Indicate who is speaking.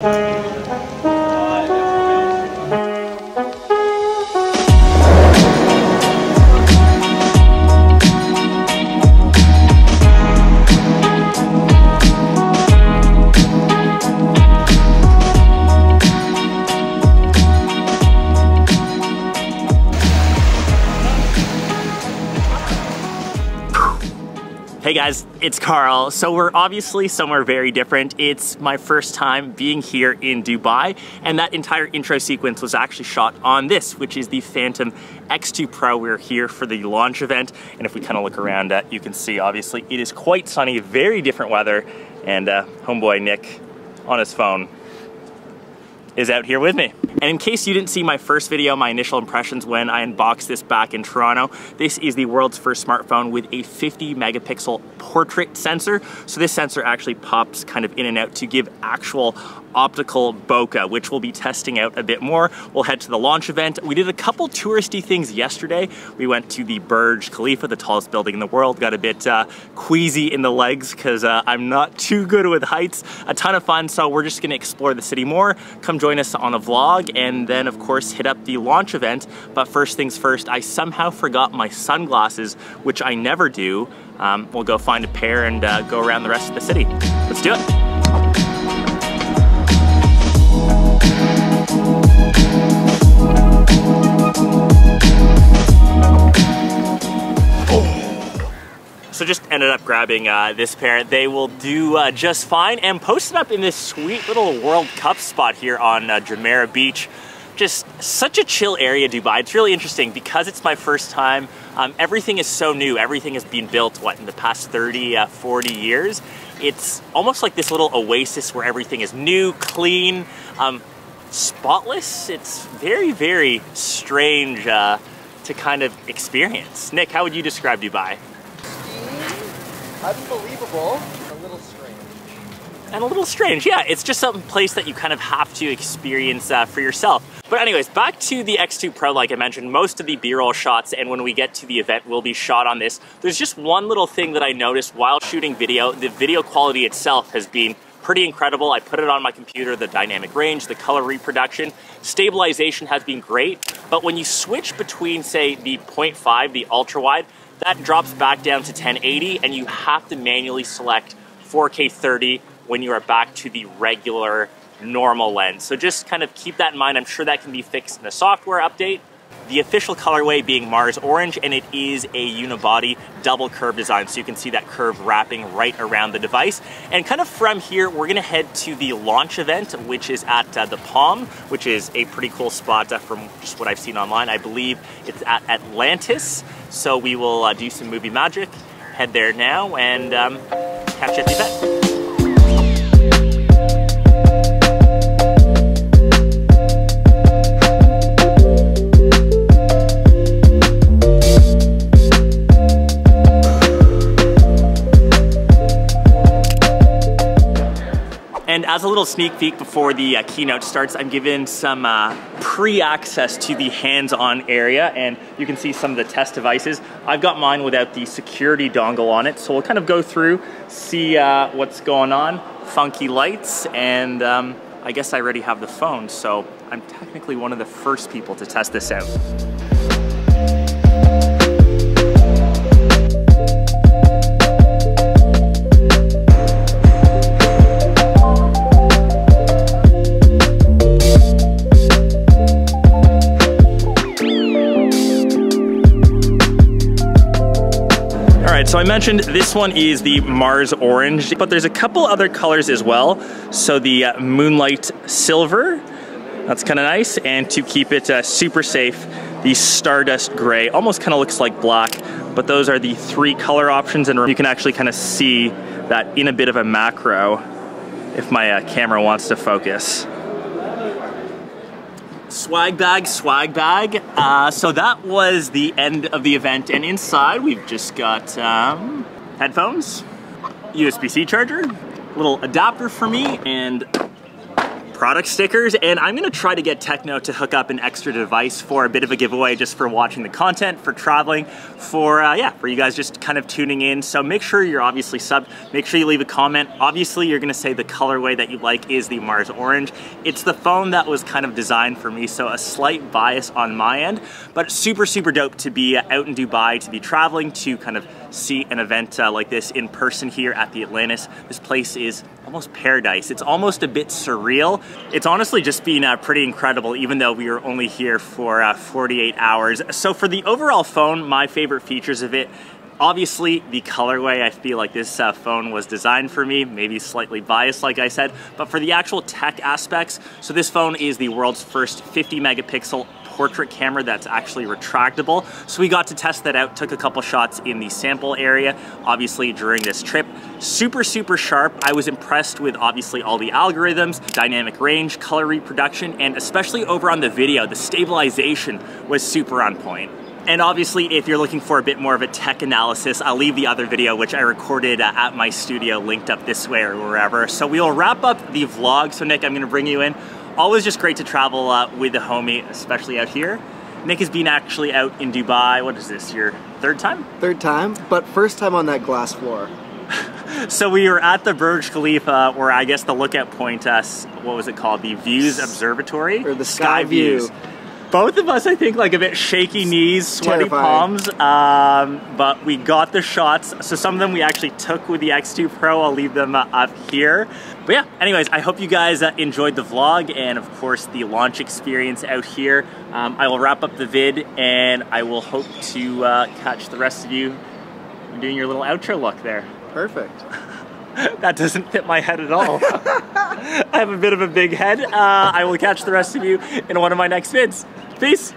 Speaker 1: Hey guys, it's Carl. So we're obviously somewhere very different. It's my first time being here in Dubai, and that entire intro sequence was actually shot on this, which is the Phantom X2 Pro. We're here for the launch event, and if we kind of look around, you can see obviously it is quite sunny, very different weather, and homeboy Nick on his phone is out here with me. And in case you didn't see my first video, my initial impressions when I unboxed this back in Toronto, this is the world's first smartphone with a 50 megapixel portrait sensor. So this sensor actually pops kind of in and out to give actual optical bokeh, which we'll be testing out a bit more. We'll head to the launch event. We did a couple touristy things yesterday. We went to the Burj Khalifa, the tallest building in the world. Got a bit queasy in the legs because I'm not too good with heights. A ton of fun, so we're just gonna explore the city more. Come join us on a vlog, and then of course hit up the launch event. But first things first, I somehow forgot my sunglasses, which I never do. We'll go find a pair and go around the rest of the city. Let's do it. So just ended up grabbing this pair. They will do just fine, and posted up in this sweet little World Cup spot here on Jumeirah Beach. Just such a chill area, Dubai. It's really interesting because it's my first time. Everything is so new. Everything has been built, what, in the past 30, 40 years. It's almost like this little oasis where everything is new, clean, spotless. It's very, very strange to kind of experience. Nick, how would you describe Dubai?
Speaker 2: Unbelievable, a little strange.
Speaker 1: And a little strange, yeah. It's just some place that you kind of have to experience for yourself. But anyways, back to the X2 Pro, like I mentioned, most of the B-roll shots, and when we get to the event, will be shot on this. There's just one little thing that I noticed while shooting video. The video quality itself has been pretty incredible. I put it on my computer, the dynamic range, the color reproduction. Stabilization has been great, but when you switch between, say, the 0.5, the ultra wide, that drops back down to 1080, and you have to manually select 4K 30 when you are back to the regular normal lens. So just kind of keep that in mind. I'm sure that can be fixed in a software update. The official colorway being Mars Orange, and it is a unibody double curve design, so you can see that curve wrapping right around the device. And kind of from here, we're gonna head to the launch event, which is at the Palm, which is a pretty cool spot from just what I've seen online. I believe it's at Atlantis, so we will do some movie magic, head there now, and catch you at the event. And as a little sneak peek before the keynote starts, I'm given some pre-access to the hands-on area, and you can see some of the test devices. I've got mine without the security dongle on it, so we'll kind of go through, see what's going on. Funky lights, and I guess I already have the phone, so I'm technically one of the first people to test this out. So I mentioned this one is the Mars Orange, but there's a couple other colors as well. So the Moonlight Silver, that's kind of nice. And to keep it super safe, the Stardust Gray, almost kind of looks like black, but those are the three color options, and you can actually kind of see that in a bit of a macro if my camera wants to focus. Swag bag, swag bag. So that was the end of the event, and inside we've just got headphones, USB-C charger, little adapter for me, and product stickers, and I'm gonna try to get TECNO to hook up an extra device for a bit of a giveaway just for watching the content, for traveling, for you guys just kind of tuning in. So make sure you're obviously subbed, make sure you leave a comment. Obviously you're gonna say the colorway that you like is the Mars Orange. It's the phone that was kind of designed for me, so a slight bias on my end, but super, super dope to be out in Dubai, to be traveling, to kind of see an event like this in person here at the Atlantis. This place is almost paradise. It's almost a bit surreal. It's honestly just been pretty incredible, even though we were only here for 48 hours. So for the overall phone, my favorite features of it, obviously the colorway. I feel like this phone was designed for me, maybe slightly biased like I said, but for the actual tech aspects, so this phone is the world's first 50 megapixel portrait camera that's actually retractable. So we got to test that out, took a couple shots in the sample area, obviously during this trip. Super, super sharp. I was impressed with obviously all the algorithms, dynamic range, color reproduction, and especially over on the video, the stabilization was super on point. And obviously, if you're looking for a bit more of a tech analysis, I'll leave the other video, which I recorded at my studio, linked up this way or wherever. So we'll wrap up the vlog. So Nick, I'm gonna bring you in. Always just great to travel with the homie, especially out here. Nick has been actually out in Dubai. What is this, your third time?
Speaker 3: Third time, but first time on that glass floor.
Speaker 1: So we were at the Burj Khalifa, or I guess the lookout point, what was it called? The Views Observatory?
Speaker 3: Or the Sky View.
Speaker 1: Both of us, I think, like a bit shaky knees, sweaty
Speaker 3: Terrifying.
Speaker 1: palms, but we got the shots. So some of them we actually took with the X2 Pro. I'll leave them up here. But yeah, anyways, I hope you guys enjoyed the vlog and of course the launch experience out here. I will wrap up the vid and I will hope to catch the rest of you doing your little outro look there.
Speaker 3: Perfect.
Speaker 1: That doesn't fit my head at all. I have a bit of a big head. I will catch the rest of you in one of my next vids. Peace.